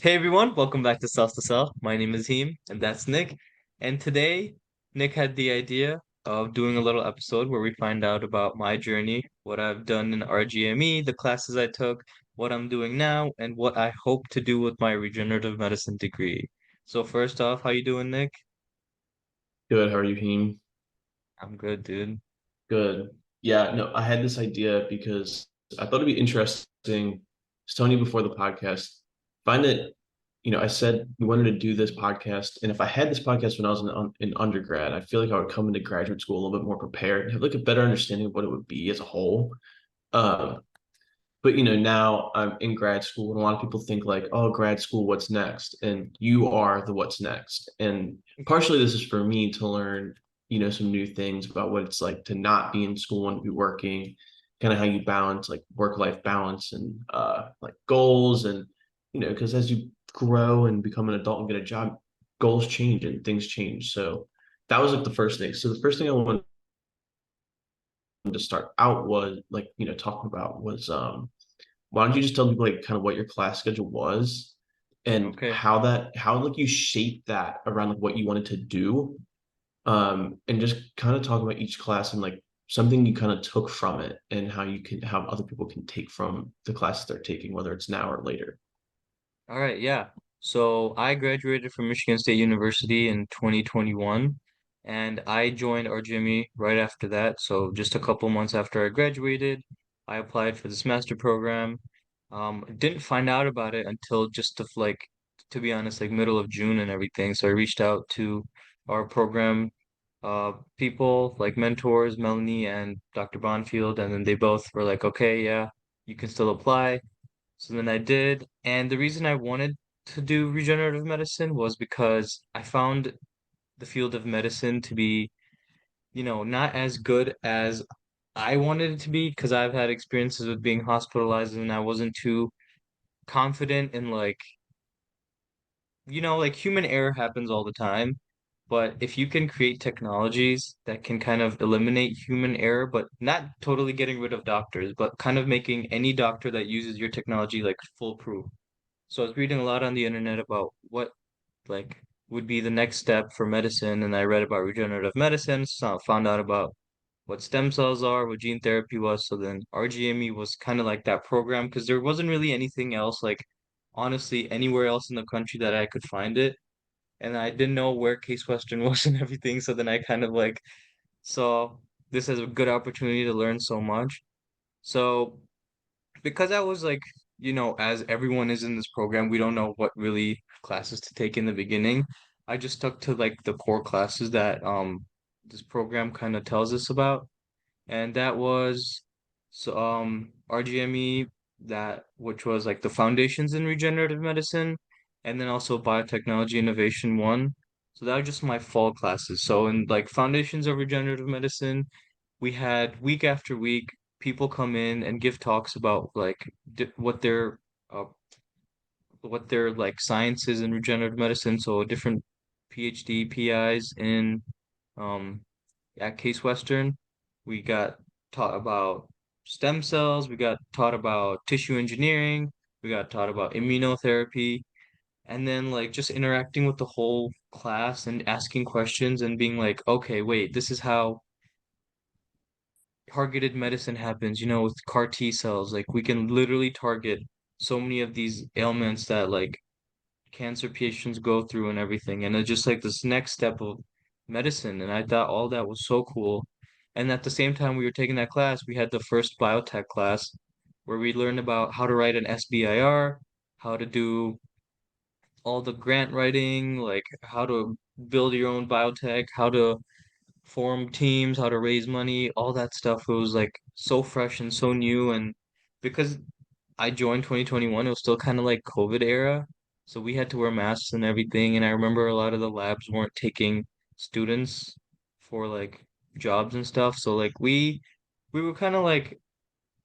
Hey everyone, welcome back to Self to Self. My name is Heem, and that's Nick. And today, Nick had the idea of doing a little episode where we find out about my journey, what I've done in RGME, the classes I took, what I'm doing now, and what I hope to do with my regenerative medicine degree. So first off, how you doing, Nick? Good. How are you, Heem? I'm good, dude. Good. Yeah, no, I had this idea because I thought it'd be interesting. I was telling you before the podcast, find it, I said we wanted to do this podcast. And if I had this podcast when I was in undergrad, I feel like I would come into graduate school a little bit more prepared, have like a better understanding of what it would be as a whole. Um, but now I'm in grad school, and a lot of people think like, oh, grad school, what's next? And you are the what's next. And partially this is for me to learn, some new things about what it's like to not be in school and to be working, kind of how you balance like work-life balance and like goals and because as you grow and become an adult and get a job, goals change and things change. So that was like the first thing. So the first thing I wanted to start out was like, talking about was why don't you just tell people like kind of what your class schedule was and Okay. how like you shaped that around like what you wanted to do, and just kind of talk about each class and like something you kind of took from it and how other people can take from the classes they're taking, whether it's now or later. All right, yeah. So I graduated from Michigan State University in 2021, and I joined RGME right after that. So just a couple months after I graduated, I applied for this master program. Didn't find out about it until just to be honest, like middle of June and everything. So I reached out to our program people, like mentors, Melanie and Dr. Bonfield, and then they both were like, okay, yeah, you can still apply. So then I did, and the reason I wanted to do regenerative medicine was because I found the field of medicine to be, not as good as I wanted it to be because I've had experiences with being hospitalized and I wasn't too confident in like human error happens all the time. But if you can create technologies that can kind of eliminate human error, but not totally getting rid of doctors, but kind of making any doctor that uses your technology like foolproof. So I was reading a lot on the internet about what like would be the next step for medicine, and I read about regenerative medicine, so I found out about what stem cells are, what gene therapy was. So then RGME was kind of like that program because there wasn't really anything else, like honestly, anywhere else in the country that I could find it. And I didn't know where Case Western was and everything. So then I kind of like saw this as a good opportunity to learn so much. So because I was like, as everyone is in this program, we don't know what really classes to take in the beginning. I just stuck to like the core classes that this program kind of tells us about. And that was RGME, that which was like the foundations in regenerative medicine, and then also Biotechnology Innovation 1. So that was just my fall classes. So in like foundations of regenerative medicine, we had week after week people come in and give talks about like uh, what their like science is in regenerative medicine. So different PhD PIs in um at Case Western, we got taught about stem cells, we got taught about tissue engineering, we got taught about immunotherapy, and then like just interacting with the whole class and asking questions and being like, okay, wait, this is how targeted medicine happens, with CAR T cells. Like we can literally target so many of these ailments that like cancer patients go through and everything. And it's just like this next step of medicine. And I thought all that was so cool. And at the same time we were taking that class, we had the first biotech class where we learned about how to write an SBIR, how to do all the grant writing, like how to build your own biotech, how to form teams, how to raise money, all that stuff. It was like so fresh and so new. And because I joined 2021, it was still kind of like COVID era. So we had to wear masks and everything. And I remember a lot of the labs weren't taking students for like jobs and stuff. So like we were kind of like,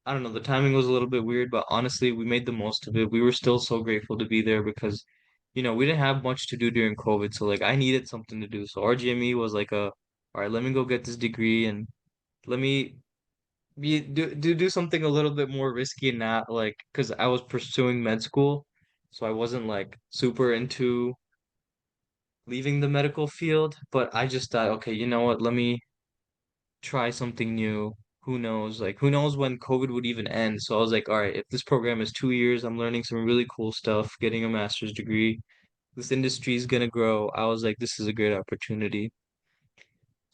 I don't know, the timing was a little bit weird, but honestly, we made the most of it. We were still so grateful to be there because, we didn't have much to do during COVID. So like I needed something to do. So RGME was like all right, let me go get this degree and let me do something a little bit more risky and not like because I was pursuing med school. so I wasn't like super into leaving the medical field, but I just thought, okay, you know what? Let me try something new. Who knows? Like, who knows when COVID would even end? So I was like, all right, if this program is 2 years, I'm learning some really cool stuff, getting a master's degree. This industry is gonna grow. I was like, this is a great opportunity.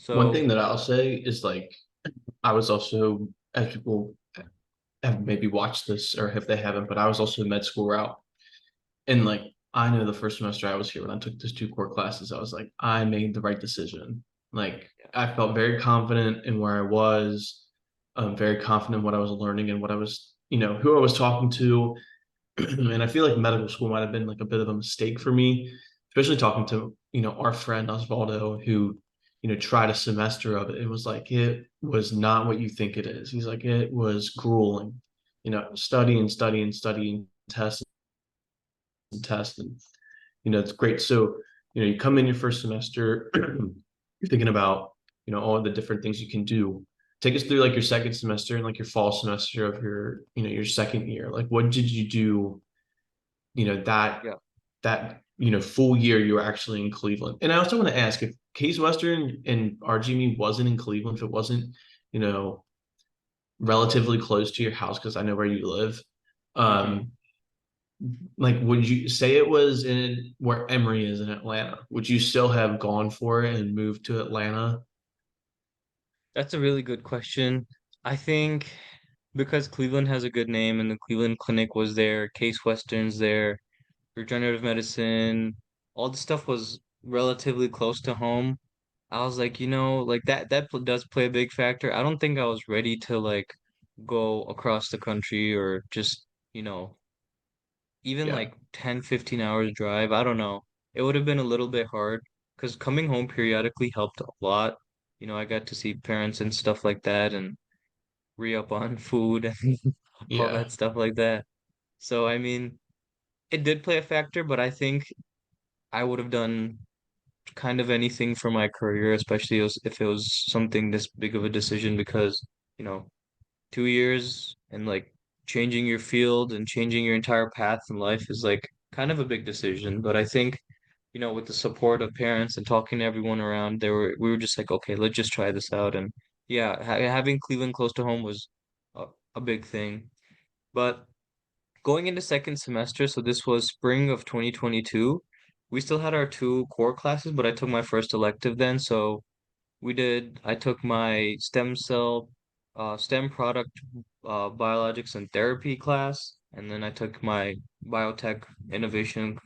One So thing that I'll say is like I was also, as people have maybe watched this or if they haven't, but I was also in med school route. And like I know the first semester I was here when I took those two core classes, I was like, I made the right decision. Like yeah, I felt very confident in where I was, very confident in what I was learning and what I was, who I was talking to. And I feel like medical school might have been like a bit of a mistake for me, especially talking to, our friend Osvaldo, who, tried a semester of it. It was like, it was not what you think it is. He's like, it was grueling, studying, test and test. And, it's great. So, you come in your first semester, you're thinking about, all the different things you can do. Take us through like your second semester and like your fall semester of your, your second year. Like, what did you do, that yeah. full year you were actually in Cleveland. And I also want to ask if Case Western and RGME wasn't in Cleveland, if it wasn't, you know, relatively close to your house, because I know where you live. hmm Um, like, would you say it was in where Emory is in Atlanta? Would you still have gone for it and moved to Atlanta? That's a really good question. I think because Cleveland has a good name and the Cleveland Clinic was there, Case Western's there, regenerative medicine, all the stuff was relatively close to home. I was like, like does play a big factor. I don't think I was ready to like go across the country or just, you know, even Yeah, like 10, 15 hours drive. I don't know. It would have been a little bit hard because coming home periodically helped a lot. I got to see parents and stuff like that and re-up on food and all yeah, that stuff like that. So, I mean, it did play a factor, but I think I would have done kind of anything for my career, especially if it was something this big of a decision because, you know, 2 years and like changing your field and changing your entire path in life is like kind of a big decision. But I think, with the support of parents and talking to everyone around, we were just like, okay, let's just try this out. And yeah, having Cleveland close to home was a, a big thing. But going into second semester, so this was spring of 2022, we still had our two core classes, but I took my first elective then. So I took my stem product, biologics and therapy class, and then I took my biotech innovation,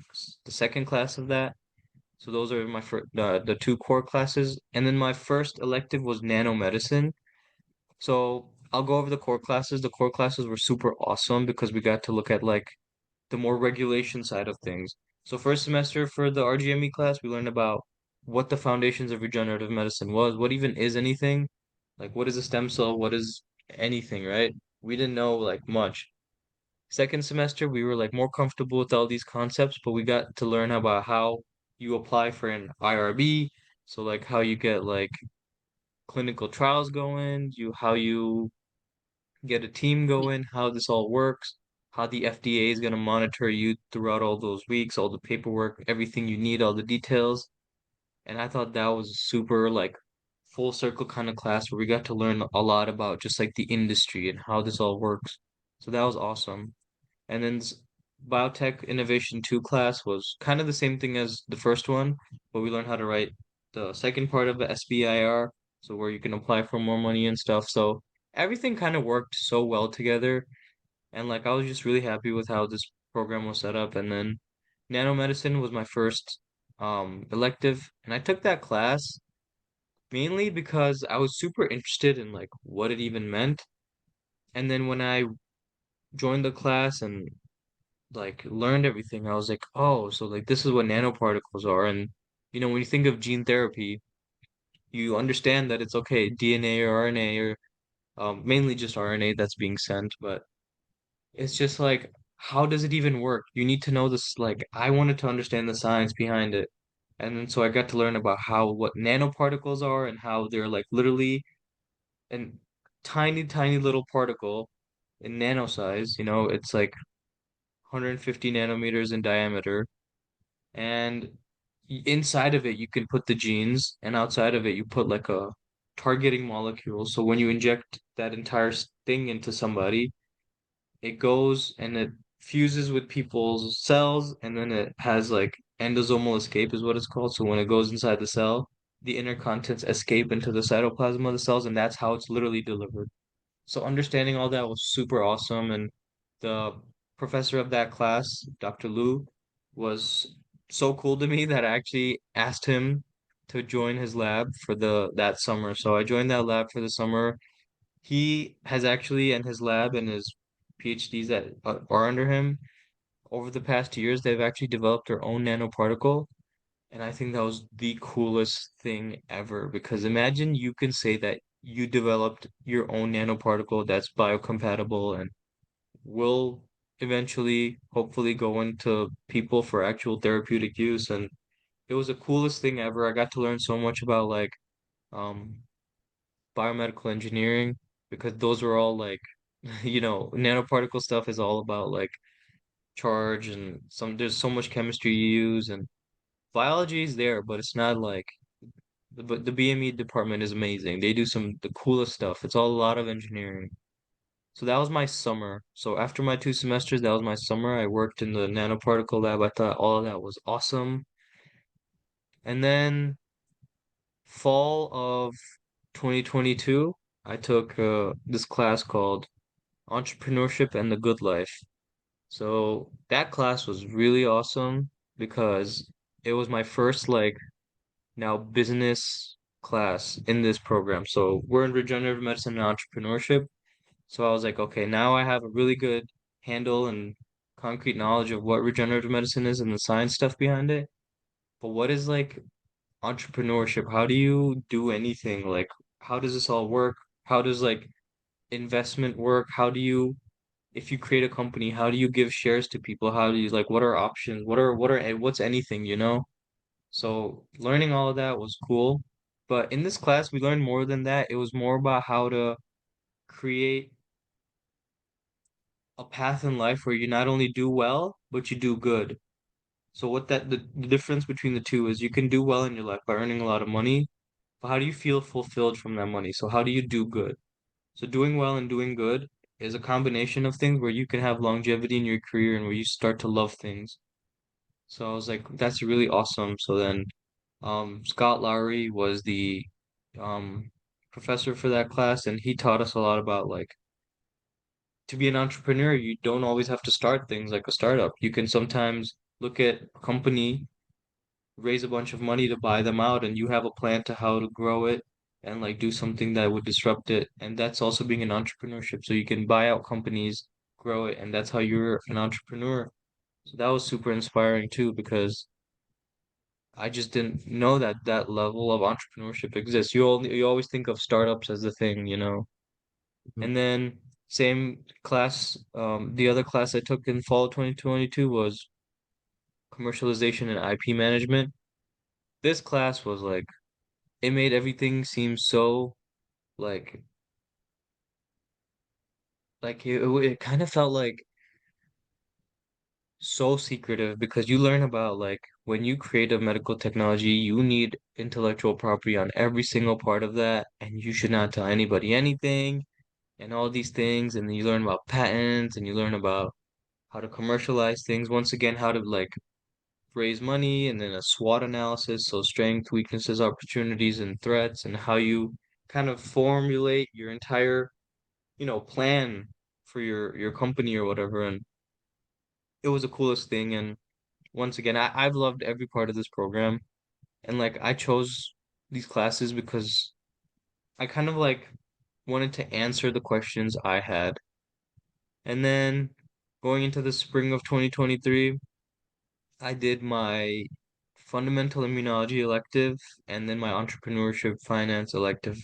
the second class of that. So those are my the two core classes. And then my first elective was nanomedicine. So I'll go over the core classes. The core classes were super awesome because we got to look at like the more regulation side of things. So first semester for the RGME class, we learned about what the foundations of regenerative medicine was, what even is anything, like what is a stem cell, what is anything, right? We didn't know like much. Second semester, we were like more comfortable with all these concepts, but we got to learn about how you apply for an IRB, so like how you get like clinical trials going, how you get a team going, how this all works, how the FDA is going to monitor you throughout all those weeks, all the paperwork, everything you need, all the details. And I thought that was a super like full circle kind of class where we got to learn a lot about just like the industry and how this all works. So that was awesome. And then Biotech Innovation 2 class was kind of the same thing as the first one, but we learned how to write the second part of the SBIR, so where you can apply for more money and stuff. So everything kind of worked so well together. And like I was just really happy with how this program was set up. And then nanomedicine was my first elective, and I took that class mainly because I was super interested in like what it even meant. And then when I joined the class and like learned everything, I was like, oh, so like this is what nanoparticles are. And when you think of gene therapy, you understand that it's okay, DNA or RNA or mainly just RNA that's being sent, but it's just like, how does it even work? You need to know this. Like, I wanted to understand the science behind it. And then so I got to learn about what nanoparticles are and how they're like literally a tiny, tiny little particle in nano size. It's like 150 nanometers in diameter, and inside of it you can put the genes, and outside of it you put like a targeting molecule. So when you inject that entire thing into somebody, it goes and it fuses with people's cells, and then it has like endosomal escape is what it's called. So when it goes inside the cell, the inner contents escape into the cytoplasm of the cells, and that's how it's literally delivered. So understanding all that was super awesome, and the professor of that class, Dr. Lu, was so cool to me that I actually asked him to join his lab for the that summer. So I joined that lab for the summer. He has actually, and his lab and his PhDs that are under him, over the past years, they've actually developed their own nanoparticle. And I think that was the coolest thing ever, because imagine you can say that you developed your own nanoparticle that's biocompatible and will eventually, hopefully, go into people for actual therapeutic use. And it was the coolest thing ever. I got to learn so much about like um biomedical engineering, because those were all like nanoparticle stuff is all about like charge, and there's so much chemistry you use, and biology is there, but it's not like but the BME department is amazing. They do some the coolest stuff. It's all a lot of engineering. So that was my summer. So after my 2 semesters, that was my summer. I worked in the nanoparticle lab. I thought all of that was awesome. And then fall of 2022, I took this class called Entrepreneurship and the Good Life. So that class was really awesome because it was my first like now business class in this program. So we're in regenerative medicine and entrepreneurship. So I was like, okay, now I have a really good handle and concrete knowledge of what regenerative medicine is and the science stuff behind it. But what is like entrepreneurship? How do you do anything? Like, how does this all work? How does like investment work? How do you, if you create a company, how do you give shares to people? How do you like, what are options? What's anything, you know? So learning all of that was cool. But in this class, we learned more than that. It was more about how to create a path in life where you not only do well, but you do good. So what the difference between the two is you can do well in your life by earning a lot of money, but how do you feel fulfilled from that money? So how do you do good? So doing well and doing good is a combination of things where you can have longevity in your career and where you start to love things. So I was like, that's really awesome. So then Scott Lowry was the um professor for that class, and he taught us a lot about like to be an entrepreneur, you don't always have to start things like a startup. You can sometimes look at a company, raise a bunch of money to buy them out, and you have a plan to how to grow it and like do something that would disrupt it. And that's also being an entrepreneurship. So you can buy out companies, grow it, and that's how you're an entrepreneur. So that was super inspiring too, because I just didn't know that that level of entrepreneurship exists. You always think of startups as the thing, you know. Mhm. And then same class, the other class I took in fall 2022 was commercialization and IP management. This class was like it made everything seem so like it kind of felt like so secretive, because you learn about like when you create a medical technology, you need intellectual property on every single part of that, and you should not tell anybody anything and all these things. And then you learn about patents, and you learn about how to commercialize things. Once again, how to like raise money, and then a SWOT analysis, so strength, weaknesses, opportunities, and threats, and how you kind of formulate your entire, plan for your company or whatever. And it was the coolest thing. And once again, I've loved every part of this program. And like I chose these classes because I kind of like wanted to answer the questions I had. And then going into the spring of 2023, I did my fundamental immunology elective and then my entrepreneurship finance elective.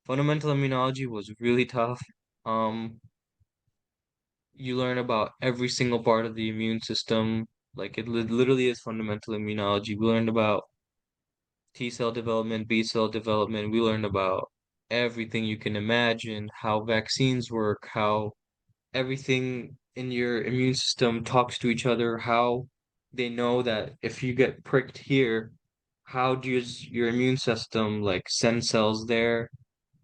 Fundamental immunology was really tough. Um, you learn about every single part of the immune system. Like it literally is fundamental immunology. We learned about T cell development, B cell development. We learned about everything you can imagine, how vaccines work, how everything in your immune system talks to each other, how they know that if you get pricked here, how does your immune system like send cells there?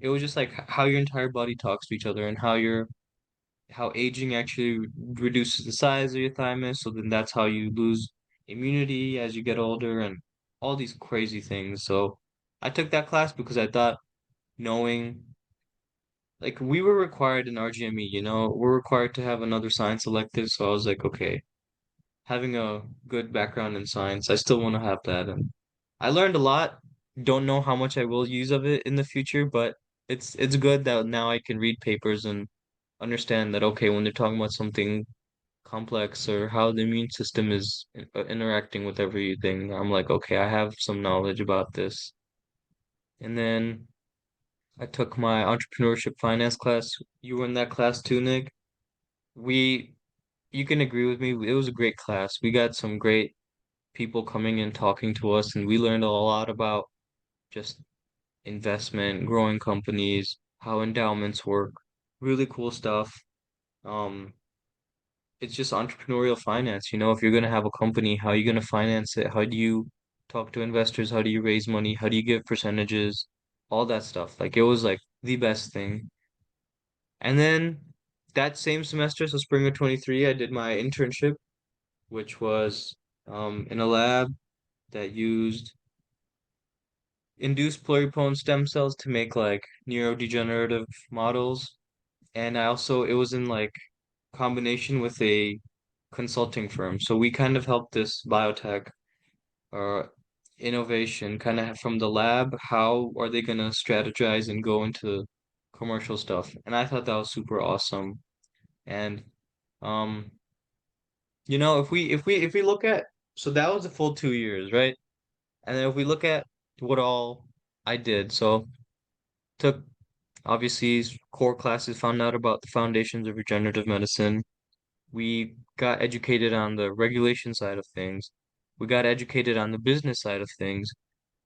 It was just like how your entire body talks to each other and how aging actually reduces the size of your thymus, so then that's how you lose immunity as you get older and all these crazy things. So I took that class because I thought knowing like we were required in RGME, we're required to have another science elective, so I was like, okay, having a good background in science, I still want to have that and I learned a lot. Don't know how much I will use of it in the future, but it's good that now I can read papers and understand that okay, when they're talking about something complex or how the immune system is interacting with everything, I'm like, okay, I have some knowledge about this. And then I took my entrepreneurship finance class. You were in that class too, Nick. We, you can agree with me, it was a great class. We got some great people coming and talking to us, and we learned a lot about just investment, growing companies, how endowments work, really cool stuff. Um, it's just entrepreneurial finance. If you're going to have a company, how are you going to finance it? How do you talk to investors? How do you raise money? How do you give percentages? All that stuff. Like it was like the best thing. And then that same semester, so spring of 23, I did my internship, which was in a lab that used induced pluripotent stem cells to make like neurodegenerative models. And it was in like combination with a consulting firm. So we kind of helped this biotech uh innovation kind of from the lab. How are they gonna strategize and go into commercial stuff? And I thought that was super awesome. And um, if we look at so that was a full 2 years, right? And then if we look at what all I did, so took obviously core classes, found out about the foundations of regenerative medicine. We got educated on the regulation side of things. We got educated on the business side of things.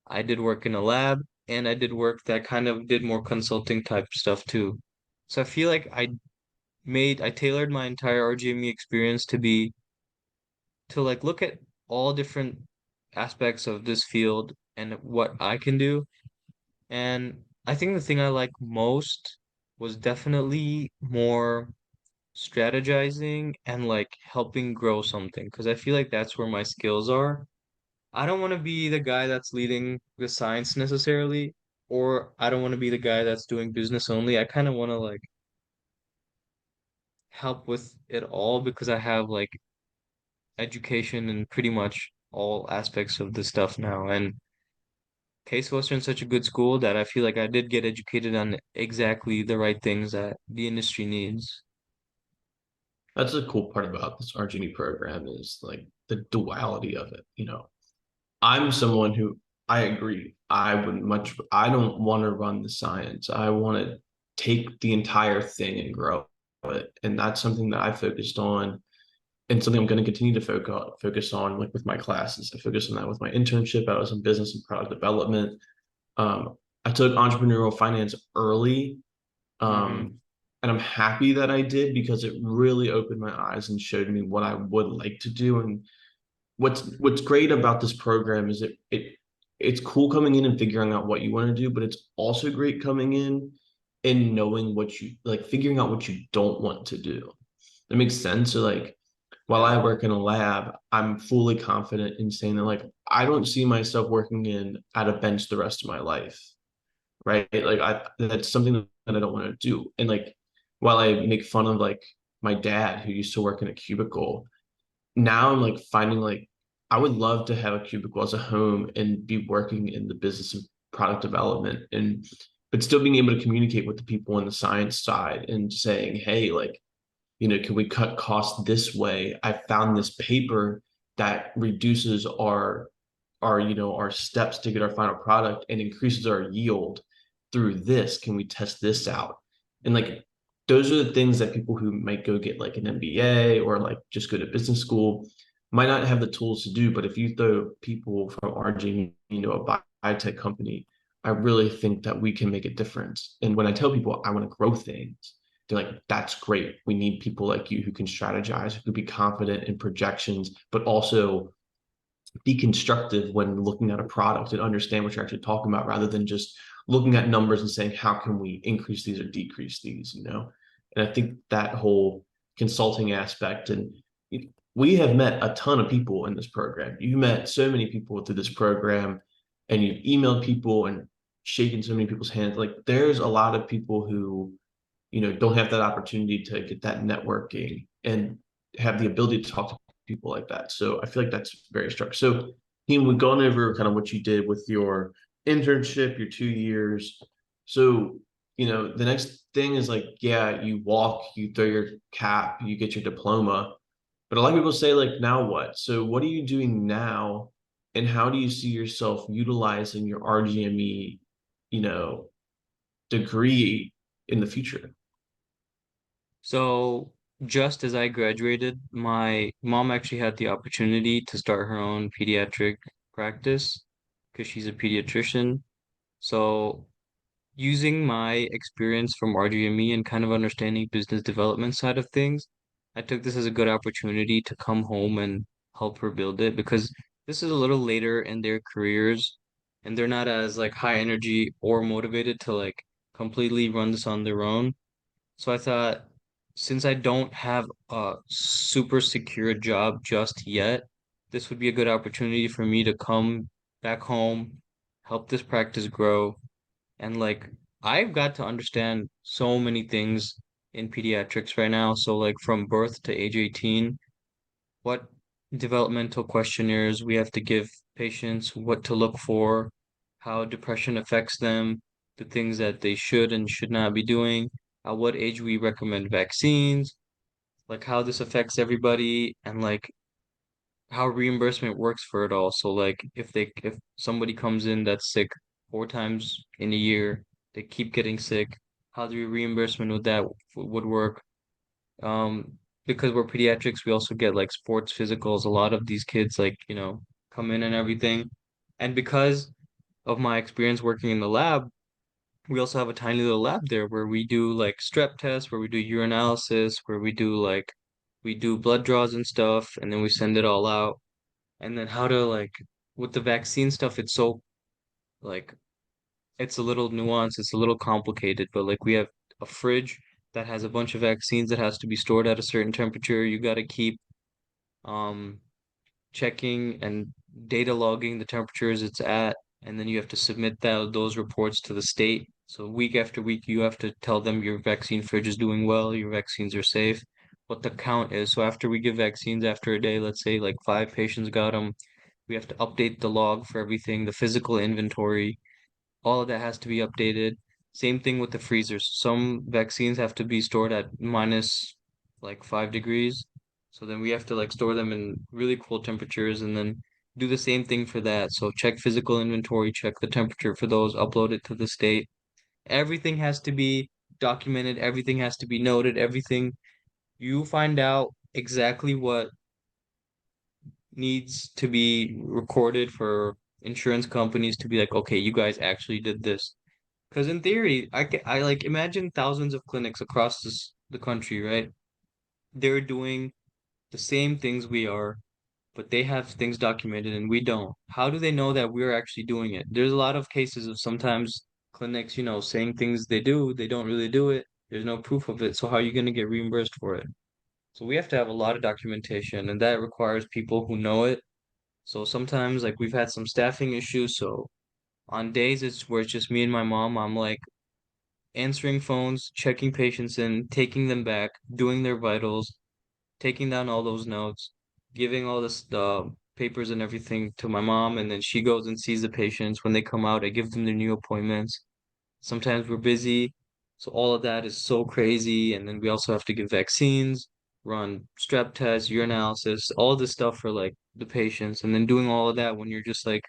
I did work in a lab and I did work that kind of did more consulting type stuff too. So I feel like I tailored my entire RGME experience to like look at all different aspects of this field and what I can do. And I think the thing I like most was definitely more strategizing and like helping grow something because I feel like that's where my skills are. I don't want to be the guy that's leading the science necessarily, or I don't want to be the guy that's doing business only. I kind of want to like help with it all because I have like education in pretty much all aspects of the stuff now. And Case Western's such a good school that I feel like I did get educated on exactly the right things that the industry needs. That's a cool part about this RGD program is like the duality of it. I'm someone who I agree. I don't want to run the science. I want to take the entire thing and grow it. And that's something that I focused on and something I'm going to continue to focus on like with my classes. I focused on that with my internship. I was in business and product development. I took entrepreneurial finance early, Mm-hmm. and I'm happy that I did because it really opened my eyes and showed me what I would like to do. And what's great about this program is it's cool coming in and figuring out what you want to do, but it's also great coming in and knowing what you like, figuring out what you don't want to do. That makes sense. So like while I Yeah. work in a lab, I'm fully confident in saying that like I don't see myself working in at a bench the rest of my life. Right. Like that's something that I don't want to do. And like while I make fun of like my dad who used to work in a cubicle, now I'm like finding like I would love to have a cubicle as a home and be working in the business of product development and but still being able to communicate with the people on the science side and saying, hey, like, can we cut costs this way? I found this paper that reduces our steps to get our final product and increases our yield through this. Can we test this out? And like those are the things that people who might go get like an MBA or like just go to business school might not have the tools to do. But if you throw people from RG, a biotech company, I really think that we can make a difference. And when I tell people I want to grow things, they're like, that's great. We need people like you who can strategize, who can be confident in projections, but also be constructive when looking at a product and understand what you're actually talking about rather than just looking at numbers and saying, how can we increase these or decrease these, you know? And I think that whole consulting aspect, and we have met a ton of people in this program. You met so many people through this program, and you've emailed people and shaken so many people's hands. Like there's a lot of people who, don't have that opportunity to get that networking and have the ability to talk to people like that. So I feel like that's very structured. So, Heem, we've gone over kind of what you did with your internship, your 2 years. So, the next thing is like, yeah, you walk, you throw your cap, you get your diploma. But a lot of people say, like, now what? So, what are you doing now? And how do you see yourself utilizing your RGME, you know, degree in the future? So just as I graduated, my mom actually had the opportunity to start her own pediatric practice because she's a pediatrician. So using my experience from RGME and kind of understanding business development side of things, I took this as a good opportunity to come home and help her build it because this is a little later in their careers and they're not as like high energy or motivated to like completely run this on their own. So I thought, since I don't have a super secure job just yet, this would be a good opportunity for me to come back home, help this practice grow, and like I've got to understand so many things in pediatrics right now. So like from birth to age 18, what developmental questionnaires we have to give patients, what to look for, how depression affects them, the things that they should and should not be doing, at what age we recommend vaccines, like how this affects everybody, and like how reimbursement works for it all. So like if somebody comes in that's sick 4 times in a year, they keep getting sick, how the reimbursement with that would work. Um, because we're pediatrics, we also get like sports physicals. A lot of these kids like, come in and everything. And because of my experience working in the lab, we also have a tiny little lab there where we do like strep tests, where we do urinalysis, where we do blood draws and stuff, and then we send it all out. And then how to like with the vaccine stuff, it's so like it's a little nuanced, it's a little complicated, but like we have a fridge that has a bunch of vaccines that has to be stored at a certain temperature. You got to keep um checking and data logging the temperatures it's at, and then you have to submit those reports to the state. So week after week, you have to tell them your vaccine fridge is doing well, your vaccines are safe, what the count is. So after we give vaccines after a day, let's say like 5 patients got them, we have to update the log for everything, the physical inventory, all of that has to be updated. Same thing with the freezers. Some vaccines have to be stored at minus like 5 degrees. So then we have to like store them in really cool temperatures and then do the same thing for that. So check physical inventory, check the temperature for those, upload it to the state. Everything has to be documented, everything has to be noted, everything. You find out exactly what needs to be recorded for insurance companies to be like, okay, you guys actually did this. Because in theory, I like imagine thousands of clinics across the country, right? They're doing the same things we are, but they have things documented and we don't. How do they know that we're actually doing it? There's a lot of cases of sometimes clinics, saying things they do, they don't really do it. There's no proof of it. So how are you going to get reimbursed for it? So we have to have a lot of documentation, and that requires people who know it. So sometimes, like we've had some staffing issues. So on days it's where it's just me and my mom, I'm like answering phones, checking patients in, taking them back, doing their vitals, taking down all those notes, giving all this papers and everything to my mom, and then she goes and sees the patients. When they come out, I give them their new appointments. Sometimes we're busy, so all of that is so crazy. And then we also have to give vaccines, run strep tests, urinalysis, all this stuff for like the patients, and then doing all of that when you're just like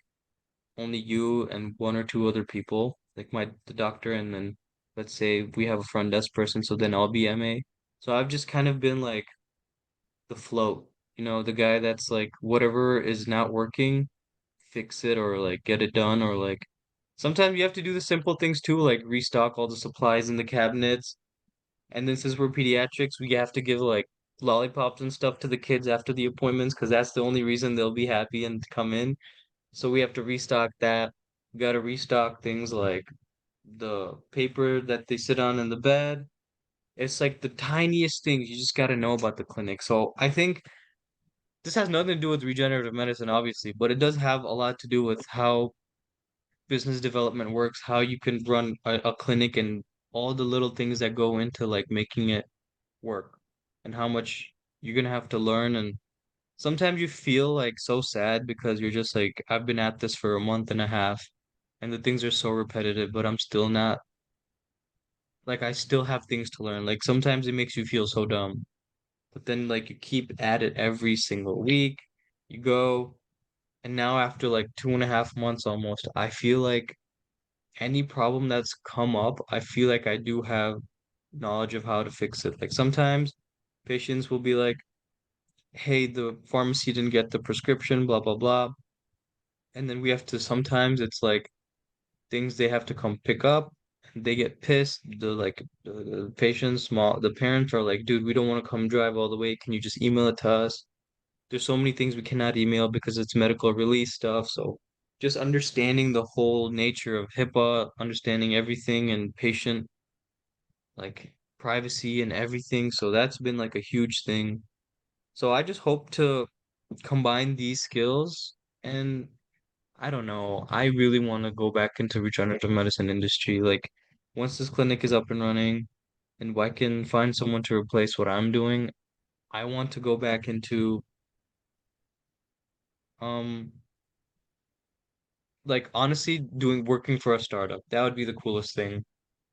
only you and one or two other people, like the doctor, and then let's say we have a front desk person, so then I'll be MA. So I've just kind of been like the float, the guy that's like whatever is not working, fix it or like get it done or like sometimes you have to do the simple things too, like restock all the supplies in the cabinets. And then since we're pediatrics, we have to give like lollipops and stuff to the kids after the appointments because that's the only reason they'll be happy and come in. So we have to restock that. We got to restock things like the paper that they sit on in the bed. It's like the tiniest things you just got to know about the clinic. So I think this has nothing to do with regenerative medicine, obviously, but it does have a lot to do with how business development works, how you can run a clinic and all the little things that go into like making it work and how much you're gonna have to learn. And sometimes you feel like so sad because you're just like, I've been at this for a month and a half and the things are so repetitive, but I'm still not like I still have things to learn. Like sometimes it makes you feel so dumb. But then like you keep at it every single week. You go, and now after like 2.5 months almost, I feel like any problem that's come up, I feel like I do have knowledge of how to fix it. Like sometimes patients will be like, hey, the pharmacy didn't get the prescription, blah, blah, blah. And then we have to sometimes it's like things they have to come pick up. And they get pissed. The patients, the parents are like, dude, we don't want to come drive all the way. Can you just email it to us? There's so many things we cannot email because it's medical release stuff. So just understanding the whole nature of HIPAA, understanding everything and patient like privacy and everything. So that's been like a huge thing. So I just hope to combine these skills and I don't know. I really want to go back into regenerative medicine industry. Like once this clinic is up and running and I can find someone to replace what I'm doing, I want to go back into um like honestly doing working for a startup. That would be the coolest thing.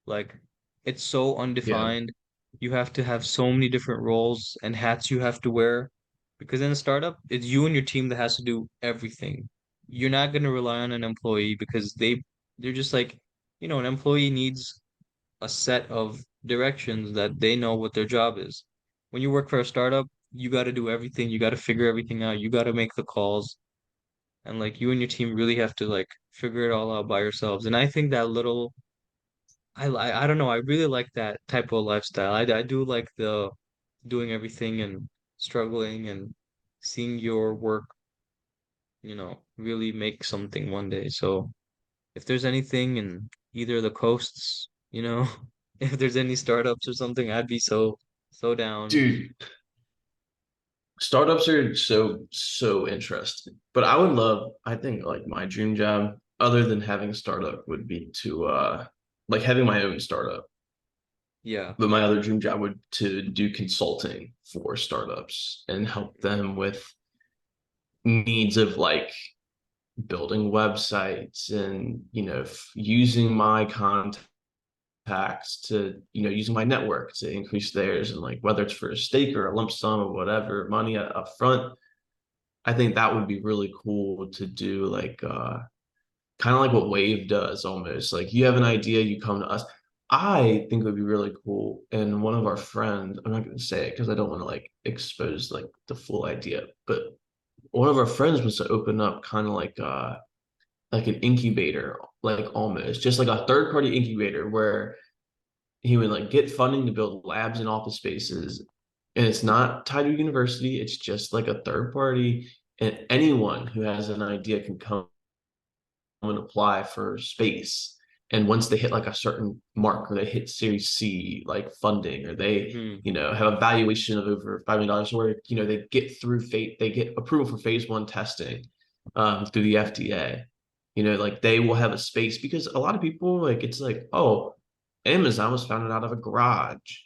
Like it's so Yeah. undefined. You have to have so many different roles and hats you have to wear because in a startup, it's you and your team that has to do everything. You're not going to rely on an employee because they're just like, an employee needs a set of directions that they know what their job is. When you work for a startup, you got to do everything. You got to figure everything out. You got to make the calls. And like you and your team really have to like figure it all out by yourselves. And I think that little I don't know. I really like that type of lifestyle. I do like the doing everything and struggling and seeing your work, really make something one day. So if there's anything in either of the coasts, if there's any startups or something, I'd be so down. Dude, startups are so interesting. But I think like my dream job, other than having a startup, would be to like having my own startup. Yeah. But my other dream job would to do consulting for startups and help them with needs of like building websites and using my contacts to using my network to increase theirs, and like whether it's for a stake or a lump sum or whatever money up front. I think that would be really cool to do, like kind of like what Wave does almost. Like you have an idea, you come to us. I think it would be really cool. And one of our friends, I'm not going to say it because I don't want to like expose like the full idea, but one of our friends was to open up kind of like an incubator, like almost just like a third party incubator where he would like get funding to build labs and office spaces. And it's not tied to a university, it's just like a third party. And anyone who has an idea can come and apply for space. And once they hit like a certain mark, or they hit Series C like funding, or they Hmm. have a valuation of over $5 million, where they get through they get approval for phase 1 testing through the FDA. Like they will have a space, because a lot of people, like, it's like, oh, Amazon was founded out of a garage.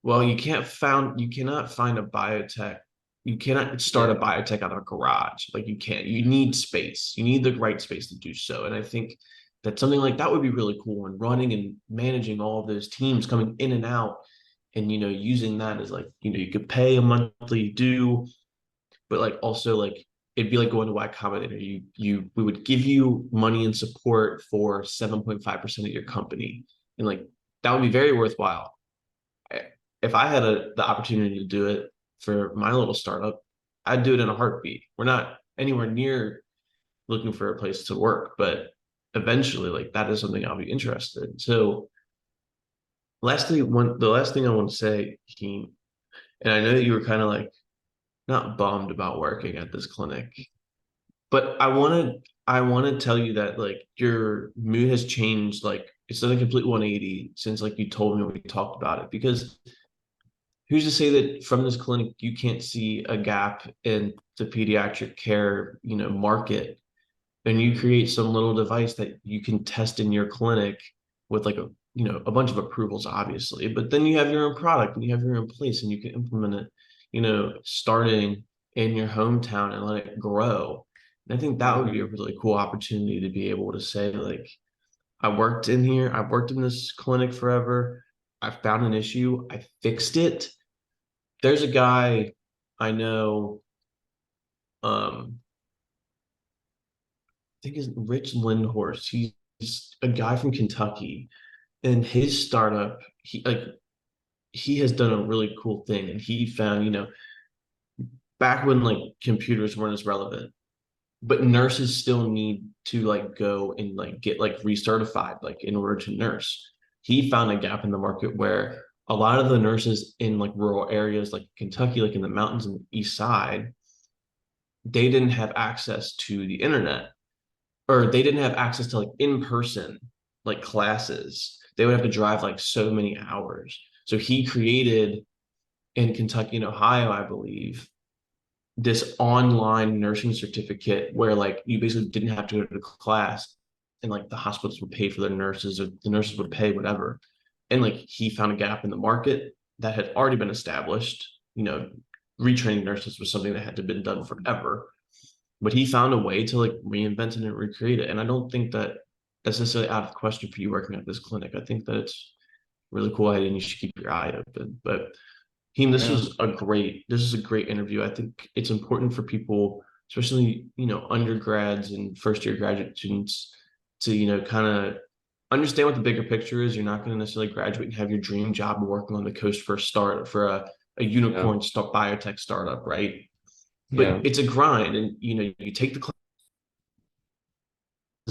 Well, you cannot find a biotech. You cannot start a Yeah. biotech out of a garage. Like you can't. You need space. You need the right space to do so. And I think that something like that would be really cool. And running and managing all of those teams coming in and out, and using that as like, you could pay a monthly due, but like also like it'd be like going to Y Combinator. We would give you money and support for 7.5% of your company, and like that would be very worthwhile. If I had the opportunity to do it for my little startup, I'd do it in a heartbeat. We're not anywhere near looking for a place to work, but eventually, like, that is something I'll be interested in. So The last thing I want to say, Heem, and I know that you were kind of like not bummed about working at this clinic, but I want to tell you that like your mood has changed. Like it's done a complete 180 since like you told me when we talked about it. Because who's to say that from this clinic you can't see a gap in the pediatric care, market, and you create some little device that you can test in your clinic with like a bunch of approvals, obviously, but then you have your own product and you have your own place and you can implement it, starting in your hometown and let it grow. And I think that would be a Hmm. really cool opportunity to be able to say, like, I worked in here, I've worked in this clinic forever. I found an issue, I fixed it. There's a guy I know, um, I think is Rich Lindhorst. He's a guy from Kentucky, and his startup, he has done a really cool thing, and he found, back when like computers weren't as relevant, but nurses still need to like go and like get like recertified, like in order to nurse. He found a gap in the market where a lot of the nurses in like rural areas like Kentucky, like in the mountains and the east side, they didn't have access to the internet, or they didn't have access to like in person like classes. They would have to drive like so many hours. So he created in Kentucky and Ohio, I believe, this online nursing certificate where like you basically didn't have to go to class, and like the hospitals would pay for their nurses or the nurses would pay whatever. And like he found a gap in the market that had already been established. Retraining nurses was something that had to been done forever, but he found a way to like reinvent it and recreate it. And I don't think that that's necessarily out of the question for you working at this clinic. I think that it's a really cool idea and you should keep your eye open. But Heem, Yeah. this is a great interview. I think it's important for people, especially, undergrads and first year graduate students, to, kind of understand what the bigger picture is. You're not going to necessarily graduate and have your dream job working on the coast for a start for a Yeah. unicorn biotech startup, right? Yeah. But it's a grind, and you take the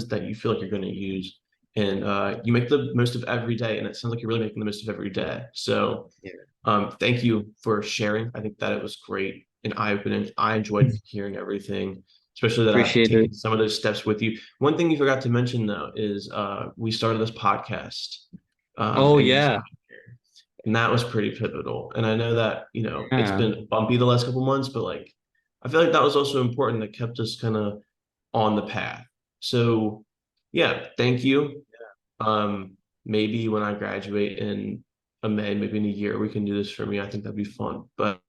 that you feel like you're going to use, and you make the most of every day, and it sounds like you're really making the most of every day. So Yeah. thank you for sharing. I think that it was great and eye-opening. I enjoyed hearing everything, especially that I've Appreciate it. taken some of those steps with you. One thing you forgot to mention though is we started this podcast, Oh and you yeah. came here, and that was pretty pivotal. And I know that it's Yeah. been bumpy the last couple months, but like I feel like that was also important, that kept us kind of on the path. So yeah, thank you. Maybe when I graduate in a May, maybe in a year, we can do this for me. I think that'd be fun. But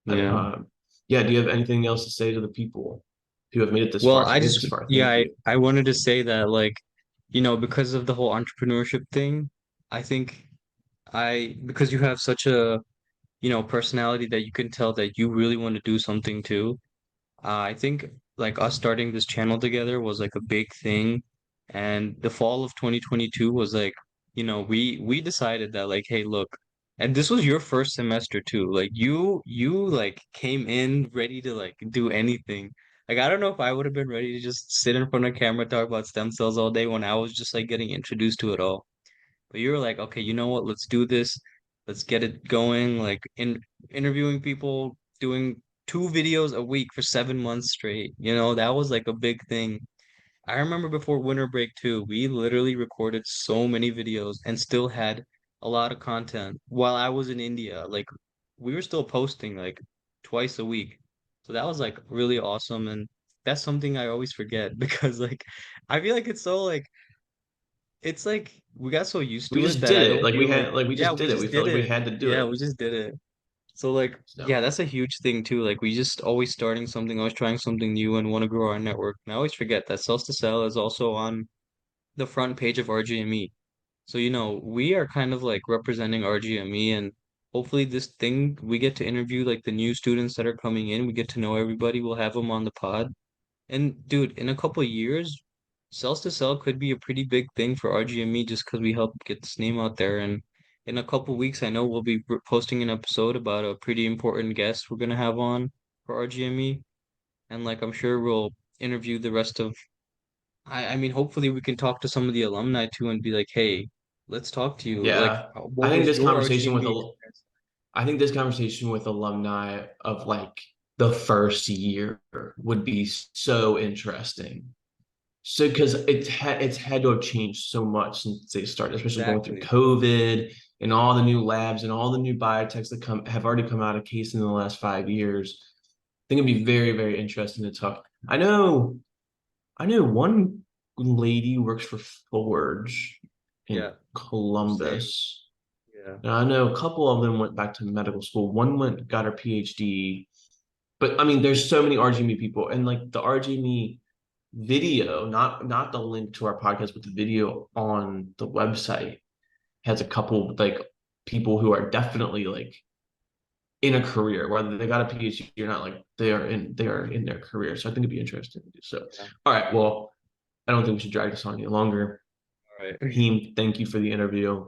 Yeah. yeah, do you have anything else to say to the people who have made it this Well, far? If I you made it just this far, yeah, thank you. I wanted to say that like, because of the whole entrepreneurship thing, I think because you have such a, personality that you can tell that you really want to do something too. I think like us starting this channel together was like a big thing. And the fall of 2022 was like, we decided that like, hey, look, and this was your first semester too. Like you like came in ready to like do anything. Like I don't know if I would have been ready to just sit in front of camera talk about stem cells all day when I was just like getting introduced to it all. But you were like, okay, you know what? Let's do this. Let's get it going. Like interviewing people, doing 2 videos a week for 7 months straight. That was like a big thing. I remember before winter break too, we literally recorded so many videos and still had a lot of content while I was in India. Like we were still posting like twice a week. So that was like really awesome. And that's something I always forget because like I feel like it's like we got so used We to it just that did I it. don't Like we feel like, had, like we yeah, just we did it. We just felt did like we it. had to do Yeah, it. we just did it. So like, yeah, So that's a huge thing too. Like we just always starting something, always trying something new and want to grow our network. And I always forget that Cells to Sell is also on the front page of RGME. So, we are kind of like representing RGME and hopefully this thing we get to interview like the new students that are coming in. We get to know everybody. We'll have them on the pod. And dude, in a couple of years, Cells to Sell could be a pretty big thing for RGME just because we helped get this name out there. And in a couple of weeks, I know we'll be posting an episode about a pretty important guest we're gonna have on for RGME. And like I'm sure we'll interview the rest of I mean, hopefully we can talk to some of the alumni too and be like, hey, let's talk to you. Like, Yeah. I what think was this your conversation with RGMB a experience? I think this conversation with alumni of like the first year would be so interesting. So because it's had to have changed so much since they started, especially going through Exactly. COVID and all the new labs and all the new biotechs that come have already come out of case in the last 5 years. I think it'd be very, very interesting to talk. I know one lady works for Forge in Yeah. Same. Columbus. Yeah. And I know a couple of them went back to medical school. One went got her PhD. But I mean, there's so many RGME people, and like the RGME video, not the link to our podcast, but the video on the website has a couple like people who are definitely like in a career, whether they got a PhD or not, like they are in their career. So I think it'd be interesting to do so. Yeah. All right, well, I don't think we should drag this on any longer. All right. Heem, thank you for the interview.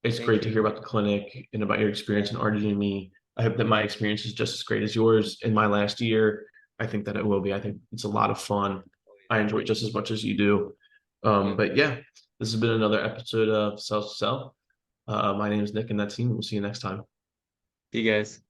It's Thank great to you. hear about the clinic and about your Yeah. experience in RGME. I hope that my experience is just as great as yours in my last year. I think that it will be. I think it's a lot of fun. Oh, I yeah. enjoy it just as much as you do. Yeah. But yeah, this has been another episode of Self to Self. My name is Nick, and that's Heem. We'll see you next time. You guys.